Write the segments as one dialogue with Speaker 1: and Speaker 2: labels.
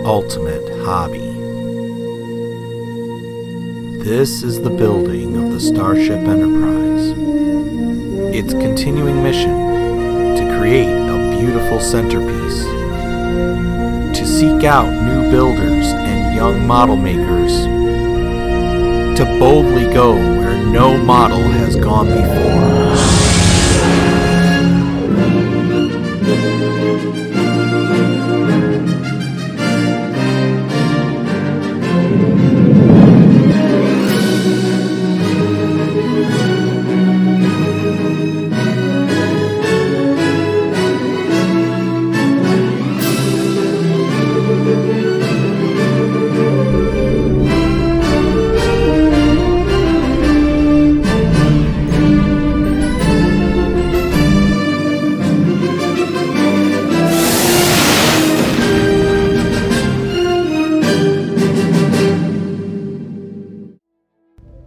Speaker 1: ultimate hobby. This is the building of the Starship Enterprise. Its continuing mission to create a beautiful centerpiece, to seek out new builders and young model makers, to boldly go where no model has gone before.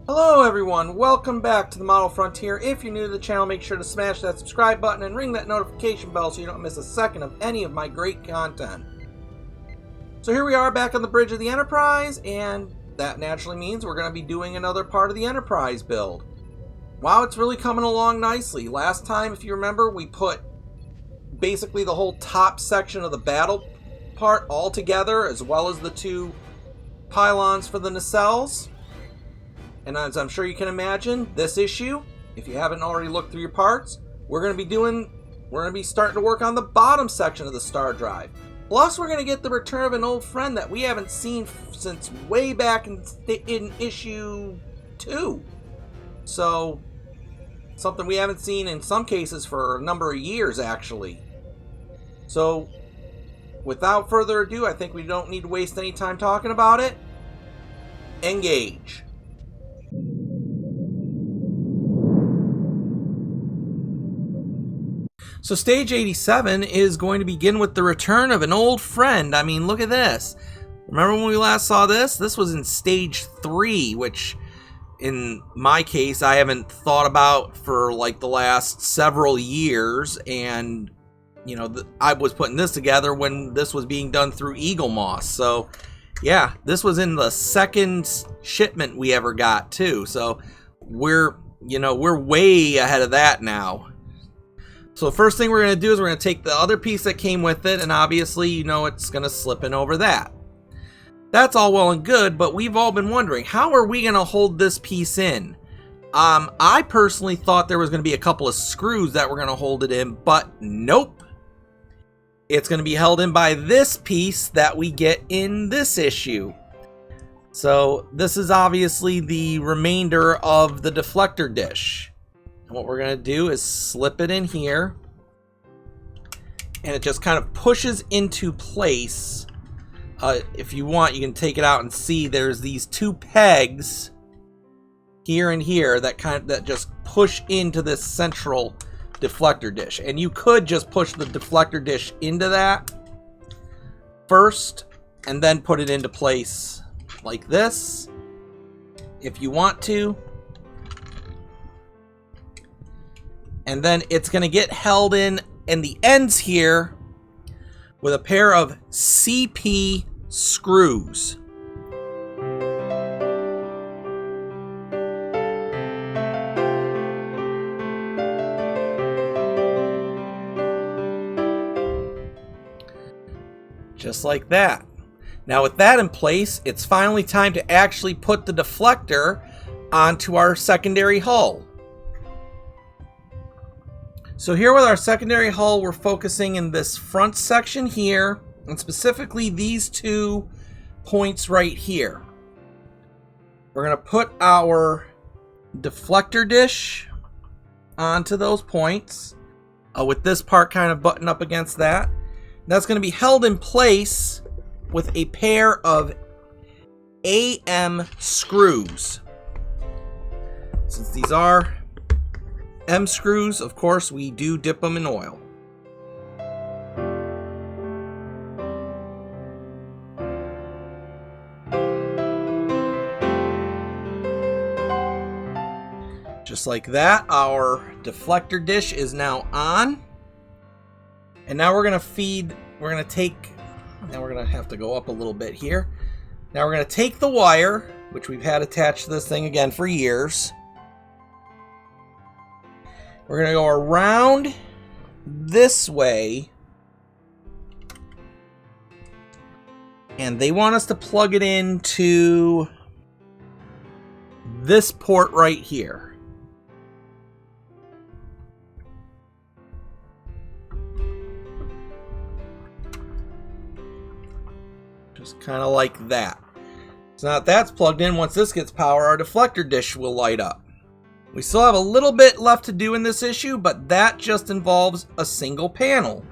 Speaker 2: Hello everyone, welcome back to the Model Frontier. If you're new to the channel, make sure to smash that subscribe button and ring that notification bell so you don't miss a second of any of my great content. So here we are back on the bridge of the Enterprise, and that naturally means we're going to be doing another part of the Enterprise build. Wow, it's really coming along nicely. Last time, if you remember, we put basically the whole top section of the battle part all together, as well as the two pylons for the nacelles. And as I'm sure you can imagine, this issue, if you haven't already looked through your parts, we're going to be starting to work on the bottom section of the Stardrive. Plus, we're going to get the return of an old friend that we haven't seen since way back in issue 2. So, something we haven't seen in some cases for a number of years, actually. So, without further ado, I think we don't need to waste any time talking about it. Engage. So stage 87 is going to begin with the return of an old friend. I mean, look at this. Remember when we last saw this? This was in stage 3, which in my case I haven't thought about for like the last several years. And, you know, I was putting this together when this was being done through Eagle Moss. So, yeah, this was in the second shipment we ever got too. So we're way ahead of that now. So the first thing we're going to do is we're going to take the other piece that came with it, and obviously, you know, it's going to slip in over that. That's all well and good, but we've all been wondering, how are we going to hold this piece in? I personally thought there was going to be a couple of screws that were going to hold it in, but nope. It's going to be held in by this piece that we get in this issue. So this is obviously the remainder of the deflector dish. What we're going to do is slip it in here, and it just kind of pushes into place. If you want, you can take it out and see there's these two pegs here and here that just push into this central deflector dish. And you could just push the deflector dish into that first and then put it into place like this if you want to. And then it's going to get held in the ends here with a pair of CP screws. Just like that. Now with that in place, it's finally time to actually put the deflector onto our secondary hull. So here with our secondary hull, we're focusing in this front section here, and specifically these 2 points right here. We're going to put our deflector dish onto those points, with this part kind of buttoned up against that. That's going to be held in place with a pair of AM screws. Since these are M screws, of course, we do dip them in oil. Just like that, our deflector dish is now on. And now we're going to take Now we're going to have to go up a little bit here. Now we're going to take the wire, which we've had attached to this thing again for years. We're going to go around this way. And they want us to plug it into this port right here. Just kind of like that. So now that that's plugged in, once this gets power, our deflector dish will light up. We still have a little bit left to do in this issue, but that just involves a single panel.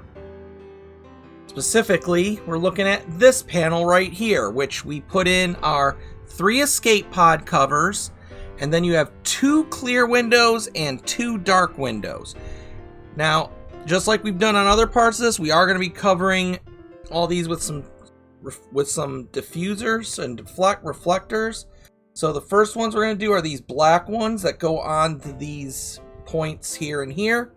Speaker 2: Specifically, we're looking at this panel right here, which we put in our 3 escape pod covers, and then you have 2 clear windows and 2 dark windows. Now, just like we've done on other parts of this, we are going to be covering all these with some diffusers and reflectors. So the first ones we're going to do are these black ones that go on to these points here and here.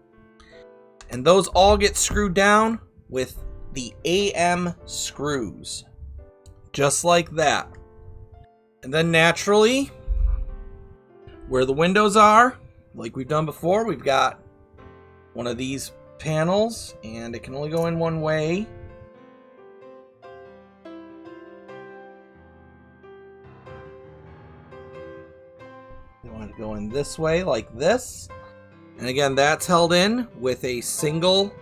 Speaker 2: And those all get screwed down with the AM screws. Just like that. And then naturally, where the windows are, like we've done before, we've got one of these panels, and it can only go in one way. Want to go in this way like this, and again that's held in with a single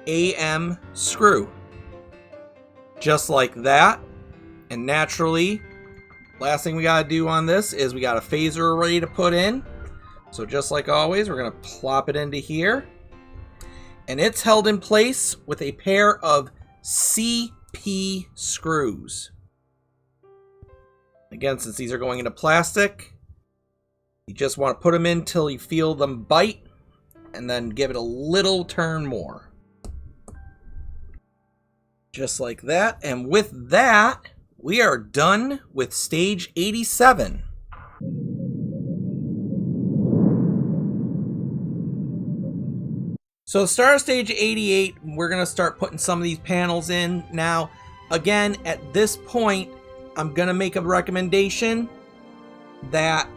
Speaker 2: AM screw, just like that. And naturally, last thing we got to do on this is we got a phaser array to put in. So just like always, we're going to plop it into here, and it's held in place with a pair of CP screws. Again, since these are going into plastic, you just want to put them in till you feel them bite, and then give it a little turn more. Just like that. And with that, we are done with stage 87. So start stage 88, we're going to start putting some of these panels in. Now, again, at this point, I'm going to make a recommendation that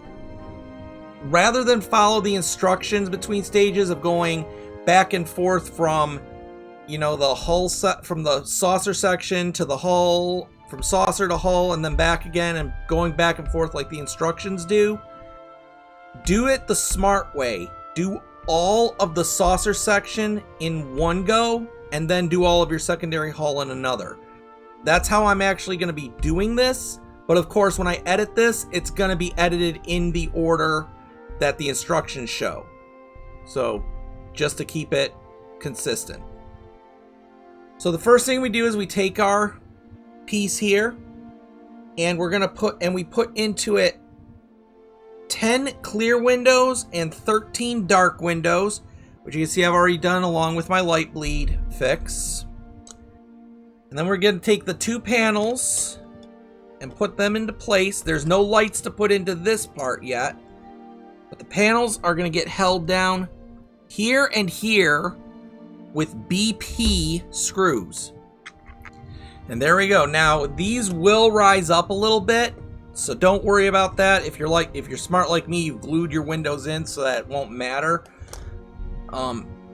Speaker 2: rather than follow the instructions between stages of going back and forth from, you know, the hull set, from the saucer section to the hull, from saucer to hull, and then back again, and going back and forth like the instructions do it the smart way. Do all of the saucer section in one go, and then do all of your secondary hull in another. That's how I'm actually going to be doing this. But of course, when I edit this, it's going to be edited in the order that the instructions show. So just to keep it consistent. So the first thing we do is we take our piece here, and we're going to put into it 10 clear windows and 13 dark windows, which you can see I've already done along with my light bleed fix. And then we're going to take the 2 panels and put them into place. There's no lights to put into this part yet, but the panels are going to get held down here and here with BP screws. And there we go. Now these will rise up a little bit, so don't worry about that. If you're smart like me, you've glued your windows in, so that it won't matter.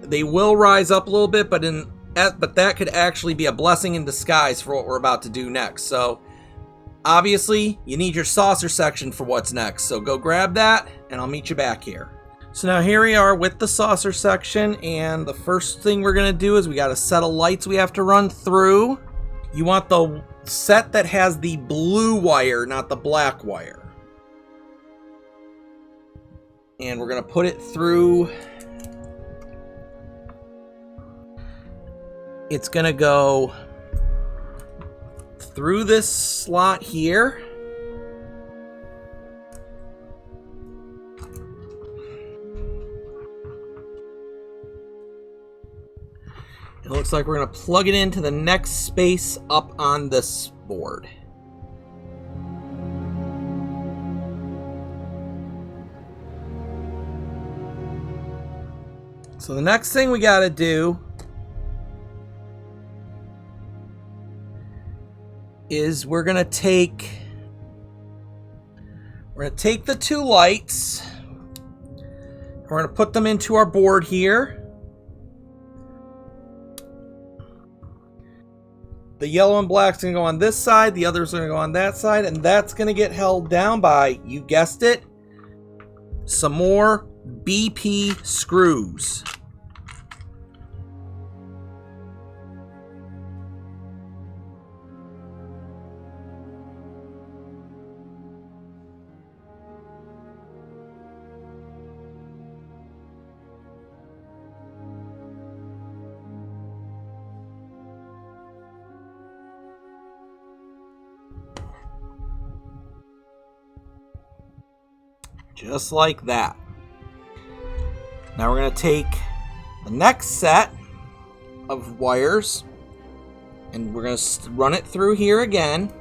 Speaker 2: They will rise up a little bit, but that could actually be a blessing in disguise for what we're about to do next. So obviously you need your saucer section for what's next, so go grab that and I'll meet you back here. So now here we are with the saucer section, and the first thing we're going to do is we got a set of lights we have to run through. You want the set that has the blue wire, not the black wire. And we're going to put it through. It's going to go through this slot here. It looks like we're going to plug it into the next space up on this board. So the next thing we got to do is we're gonna take the two lights. We're gonna put them into our board here. The yellow and black's gonna go on this side, the other's gonna go on that side, and that's gonna get held down by, you guessed it, some more BP screws. Just like that. Now we're going to take the next set of wires and we're going to run it through here again.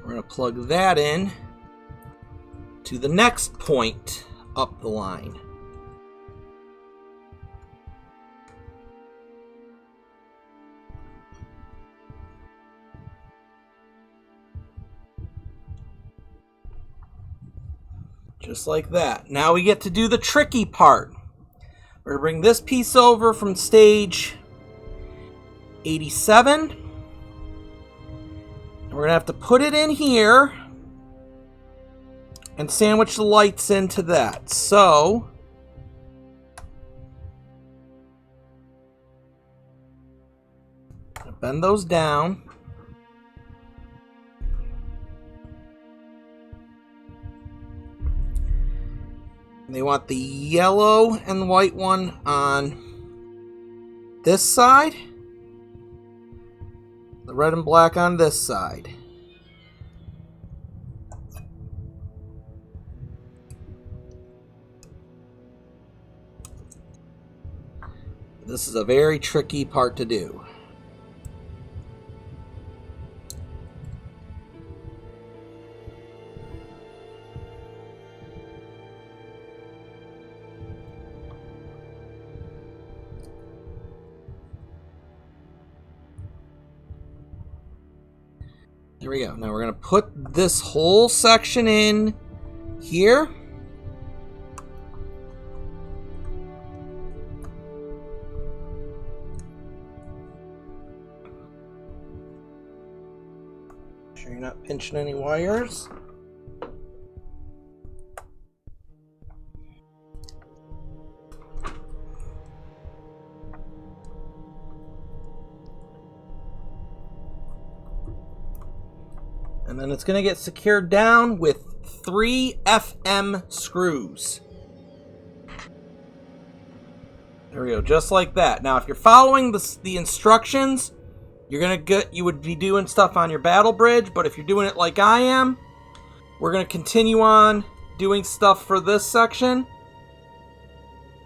Speaker 2: We're going to plug that in to the next point up the line. Just like that. Now we get to do the tricky part. We're going to bring this piece over from stage 87. We're going to have to put it in here and sandwich the lights into that. So, bend those down. And they want the yellow and white one on this side. The red and black on this side. This is a very tricky part to do. There we go. Now we're going to put this whole section in here. Make sure you're not pinching any wires. And then it's going to get secured down with 3 FM screws. There we go, just like that. Now, if you're following the instructions, you would be doing stuff on your battle bridge. But if you're doing it like I am, we're going to continue on doing stuff for this section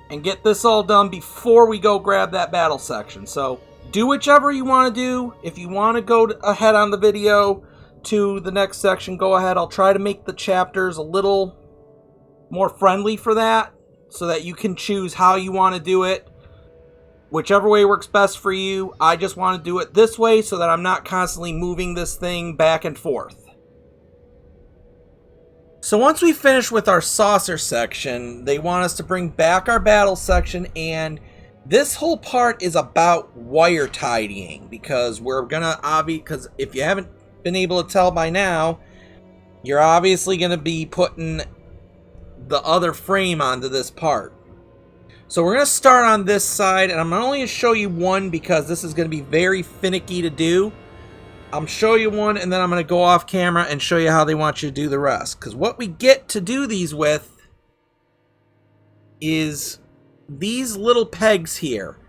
Speaker 2: and get this all done before we go grab that battle section. So do whichever you want to do. If you want to go ahead on the video to the next section, go ahead. I'll try to make the chapters a little more friendly for that so that you can choose how you want to do it. Whichever way works best for you. I just want to do it this way so that I'm not constantly moving this thing back and forth. So once we finish with our saucer section, they want us to bring back our battle section, and this whole part is about wire tidying, because we're gonna because if you haven't been able to tell by now, you're obviously going to be putting the other frame onto this part. So we're going to start on this side, and I'm only going to show you one because this is going to be very finicky to do. I'm show you one, and then I'm going to go off camera and show you how they want you to do the rest. Because what we get to do these with is these little pegs here.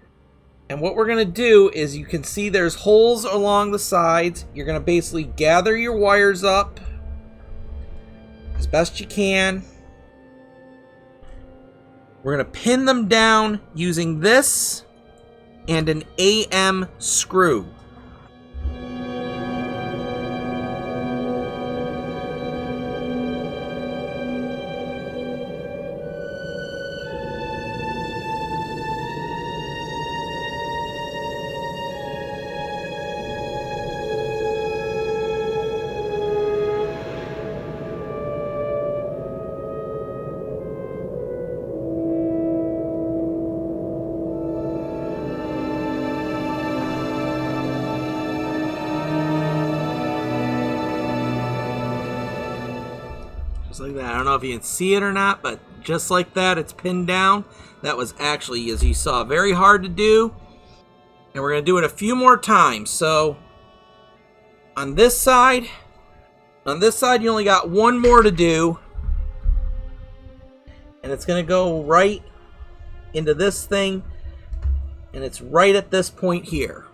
Speaker 2: And what we're going to do is, you can see there's holes along the sides. You're going to basically gather your wires up as best you can. We're going to pin them down using this and an AM screw. Like that. I don't know if you can see it or not, but just like that, it's pinned down. That was actually, as you saw, very hard to do. And we're going to do it a few more times. So on this side, you only got one more to do. And it's going to go right into this thing. And it's right at this point here.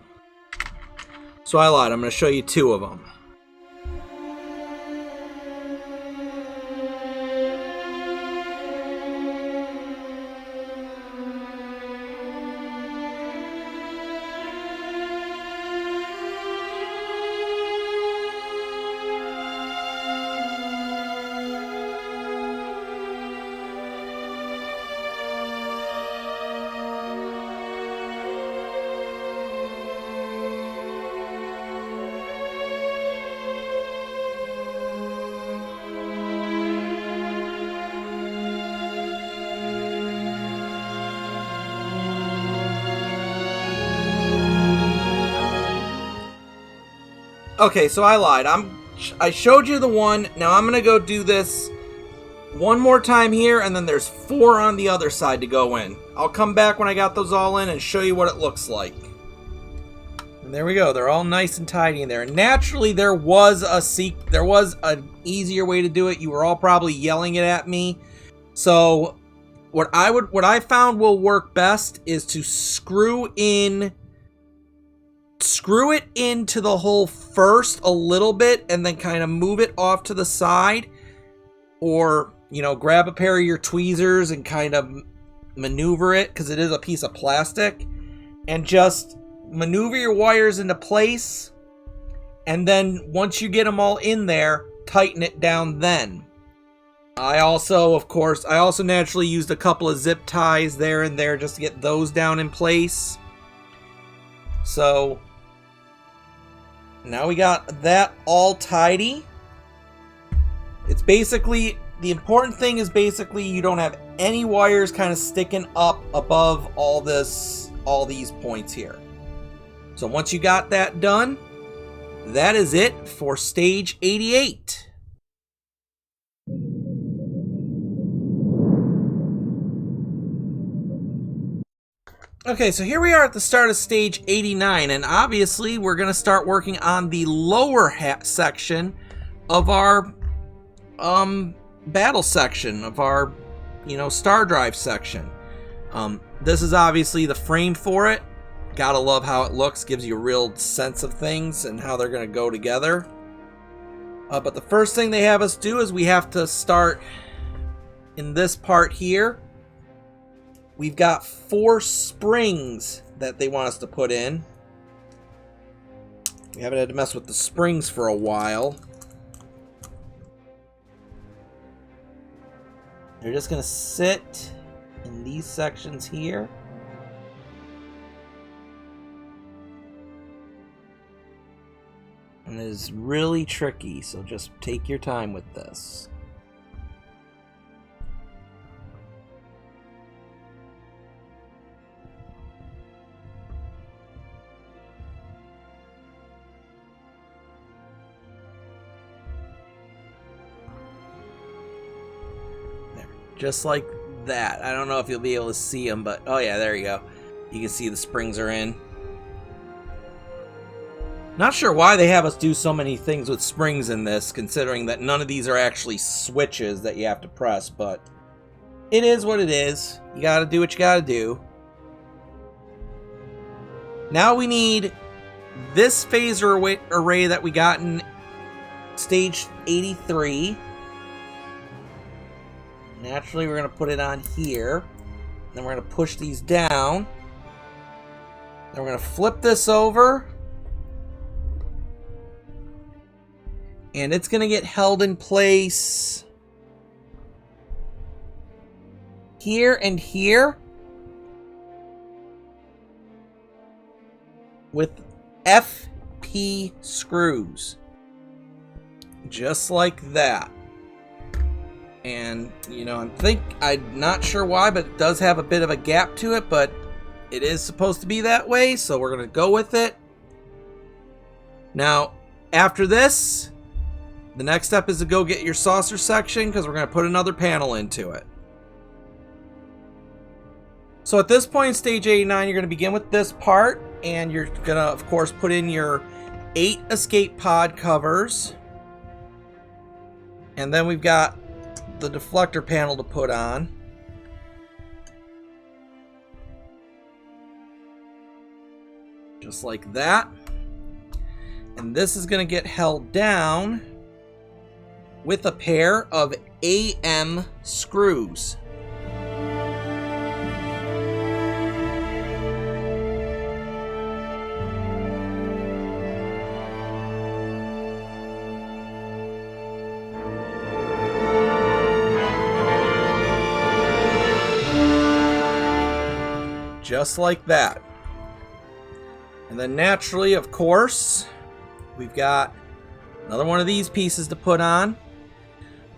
Speaker 2: So I lied. I'm going to show you two of them. Okay, so I lied. I showed you the one. Now I'm going to go do this one more time here, and then there's 4 on the other side to go in. I'll come back when I got those all in and show you what it looks like. And there we go. They're all nice and tidy in there. And naturally, there was an easier way to do it. You were all probably yelling it at me. So what I found will work best is to screw it into the hole first a little bit and then kind of move it off to the side, or grab a pair of your tweezers and kind of maneuver it, because it is a piece of plastic, and just maneuver your wires into place, and then once you get them all in there, tighten it down. Then I also naturally used a couple of zip ties there and there just to get those down in place. So now we got that all tidy. It's basically, the important thing is basically you don't have any wires kind of sticking up above all these points here. So once you got that done, that is it for stage 88. Okay, so here we are at the start of stage 89, and obviously we're going to start working on the lower section of our battle section, of our Stardrive section. This is obviously the frame for it. Gotta love how it looks, gives you a real sense of things and how they're going to go together. But the first thing they have us do is we have to start in this part here. We've got 4 springs that they want us to put in. We haven't had to mess with the springs for a while. They're just going to sit in these sections here. And it is really tricky, so just take your time with this. Just like that. I don't know if you'll be able to see them, but oh yeah, there you go. You can see the springs are in. Not sure why they have us do so many things with springs in this, considering that none of these are actually switches that you have to press, but it is what it is. You gotta do what you gotta do. Now we need this phaser array that we got in stage 83. Naturally, we're going to put it on here. Then we're going to push these down. Then we're going to flip this over. And it's going to get held in place here and here with FP screws. Just like that. And, you know, I'm not sure why, but it does have a bit of a gap to it, but it is supposed to be that way, so we're going to go with it. Now, after this, the next step is to go get your saucer section, because we're going to put another panel into it. So at this point in stage 89, you're going to begin with this part, and you're going to, of course, put in your 8 escape pod covers. And then we've got the deflector panel to put on. Just like that. And this is going to get held down with a pair of AM screws. Just like that. And then naturally, of course, we've got another one of these pieces to put on.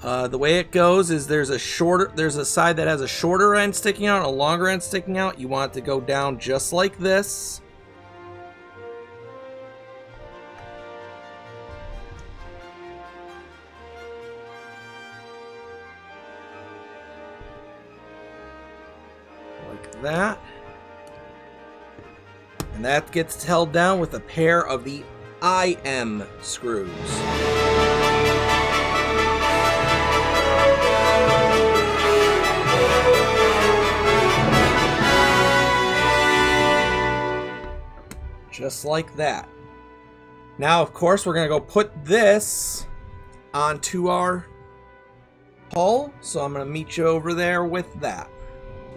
Speaker 2: The way it goes is there's a side that has a shorter end sticking out and a longer end sticking out. You want it to go down just like this. Like that. And that gets held down with a pair of the IM screws. Just like that. Now, of course, we're going to go put this onto our hull. So I'm going to meet you over there with that.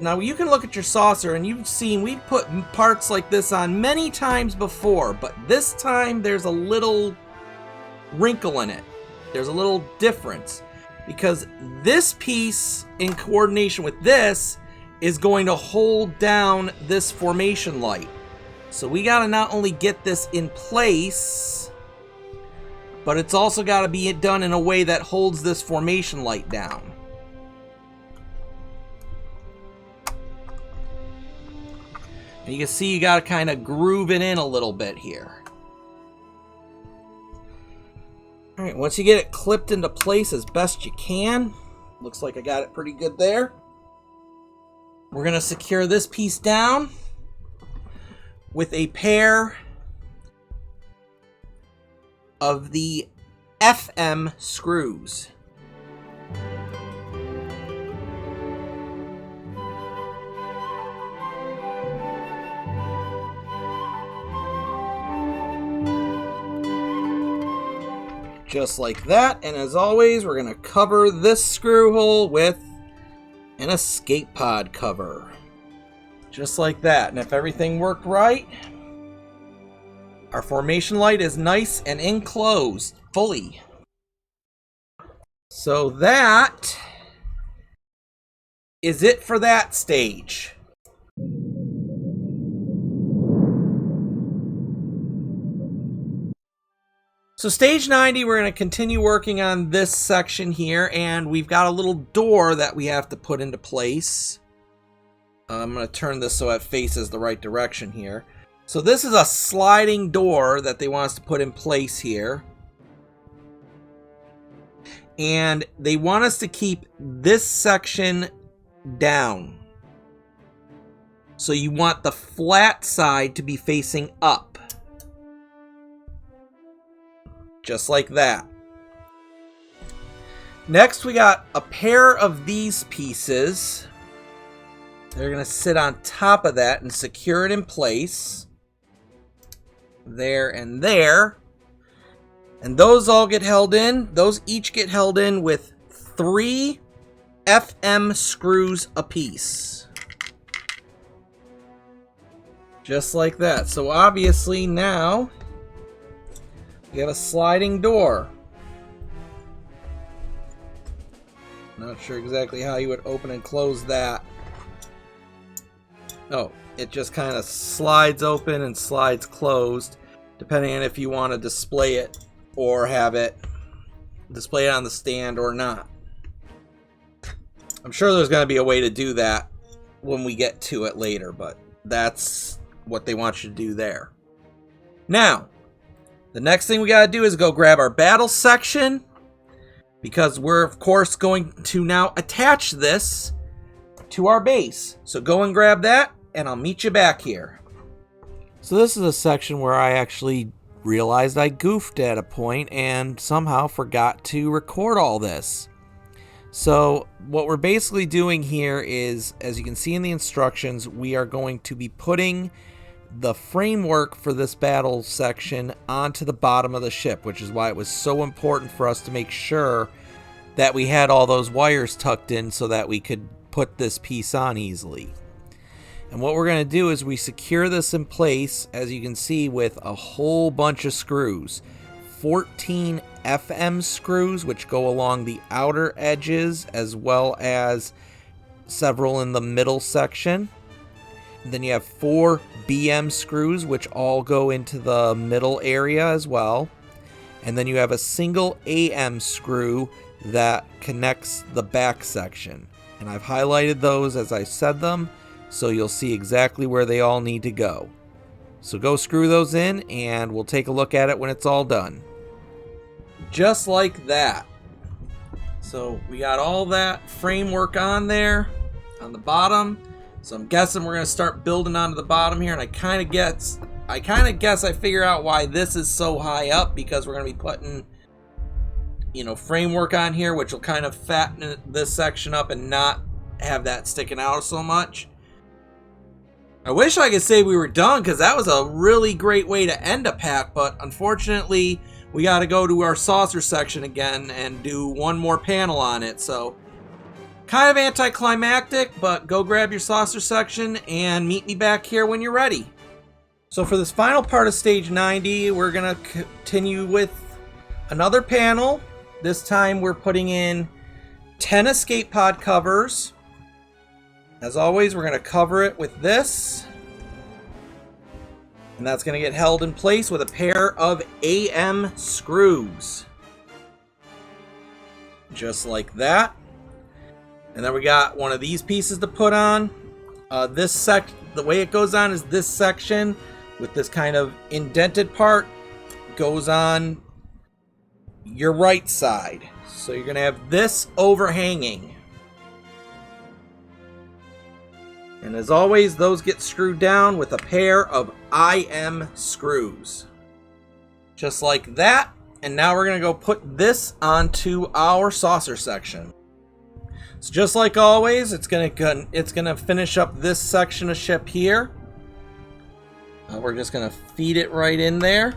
Speaker 2: Now, you can look at your saucer, and you've seen we've put parts like this on many times before, but this time there's a little wrinkle in it. There's a little difference, because this piece, in coordination with this, is going to hold down this formation light. So we got to not only get this in place, but it's also got to be done in a way that holds this formation light down. And you can see you got to kind of groove it in a little bit here. Alright, once you get it clipped into place as best you can, looks like I got it pretty good there. We're going to secure this piece down with a pair of the FM screws. Just like that, and as always, we're going to cover this screw hole with an escape pod cover. Just like that, and if everything worked right, our formation light is nice and enclosed fully. So that is it for that stage. So stage 90, we're going to continue working on this section here, and we've got a little door that we have to put into place. I'm going to turn this so it faces the right direction here. So this is a sliding door that they want us to put in place here. And they want us to keep this section down. So you want the flat side to be facing up. Just like that. Next, we got a pair of these pieces. They're going to sit on top of that and secure it in place. There and there. And those all get held in. Those each get held in with 3 FM screws apiece. Just like that. So obviously now we have a sliding door. Not sure exactly how you would open and close that. Oh, it just kind of slides open and slides closed, depending on if you want to display it or have it display it on the stand or not. I'm sure there's going to be a way to do that when we get to it later, but that's what they want you to do there. Now, the next thing we got to do is go grab our battle section, because we're, of course, going to now attach this to our base. So go and grab that, and I'll meet you back here. So this is a section where I actually realized I goofed at a point and somehow forgot to record all this. So what we're basically doing here is, as you can see in the instructions, we are going to be putting the framework for this battle section onto the bottom of the ship, which is why it was so important for us to make sure that we had all those wires tucked in so that we could put this piece on easily. And what we're going to do is we secure this in place, as you can see, with a whole bunch of screws. 14 FM screws, which go along the outer edges, as well as several in the middle section. Then you have 4 BM screws, which all go into the middle area as well. And then you have a single AM screw that connects the back section. And I've highlighted those as I said them, so you'll see exactly where they all need to go. So go screw those in, and we'll take a look at it when it's all done. Just like that. So we got all that framework on there, on the bottom. So I'm guessing we're going to start building onto the bottom here, and I kind of guess I figure out why this is so high up, because we're going to be putting, framework on here, which will kind of fatten this section up and not have that sticking out so much. I wish I could say we were done, because that was a really great way to end a pack, but unfortunately we got to go to our saucer section again and do one more panel on it. So kind of anticlimactic, but go grab your saucer section and meet me back here when you're ready. So for this final part of stage 90, we're going to continue with another panel. This time we're putting in 10 escape pod covers. As always, we're going to cover it with this. And that's going to get held in place with a pair of AM screws. Just like that. And then we got one of these pieces to put on. The way it goes on is this section with this kind of indented part goes on your right side. So you're going to have this overhanging. And as always, those get screwed down with a pair of IM screws. Just like that. And now we're going to go put this onto our saucer section. So just like always, it's going to finish up this section of ship here. We're just going to feed it right in there.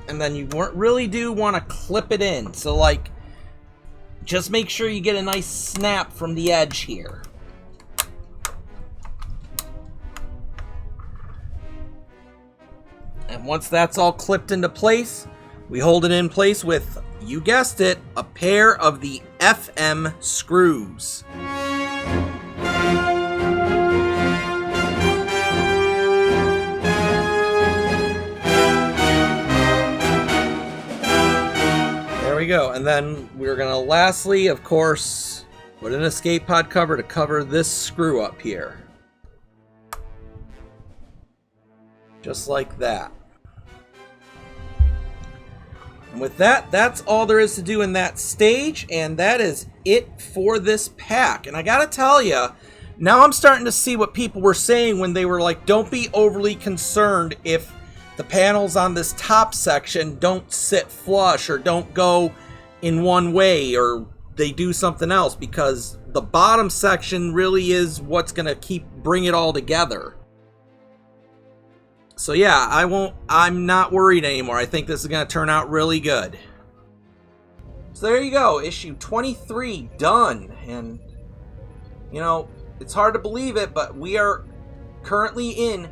Speaker 2: And then you really do want to clip it in. So just make sure you get a nice snap from the edge here. And once that's all clipped into place, we hold it in place with, you guessed it, a pair of the FM screws. There we go. And then we're going to lastly, of course, put an escape pod cover to cover this screw up here. Just like that. And with that, that's all there is to do in that stage, and that is it for this pack. And I gotta tell you, now I'm starting to see what people were saying when they were like, don't be overly concerned if the panels on this top section don't sit flush or don't go in one way or they do something else, because the bottom section really is what's gonna bring it all together. So yeah, I'm not worried anymore. I think this is going to turn out really good. So there you go, issue 23 done. And, it's hard to believe it, but we are currently in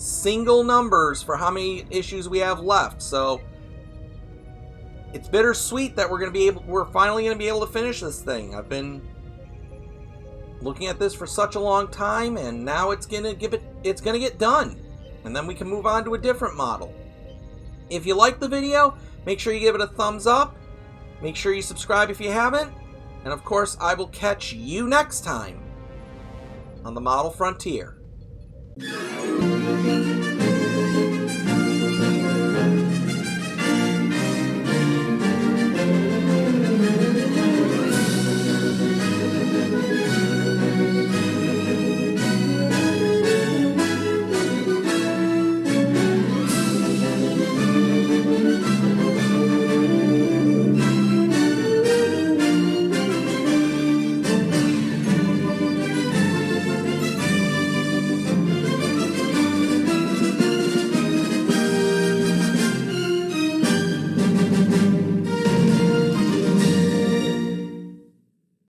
Speaker 2: single numbers for how many issues we have left. So it's bittersweet that we're finally gonna be able to finish this thing. I've been looking at this for such a long time, and now it's gonna get done, and then we can move on to a different model. If you like the video, make sure you give it a thumbs up. Make sure you subscribe if you haven't, and of course, I will catch you next time on the Model Frontier.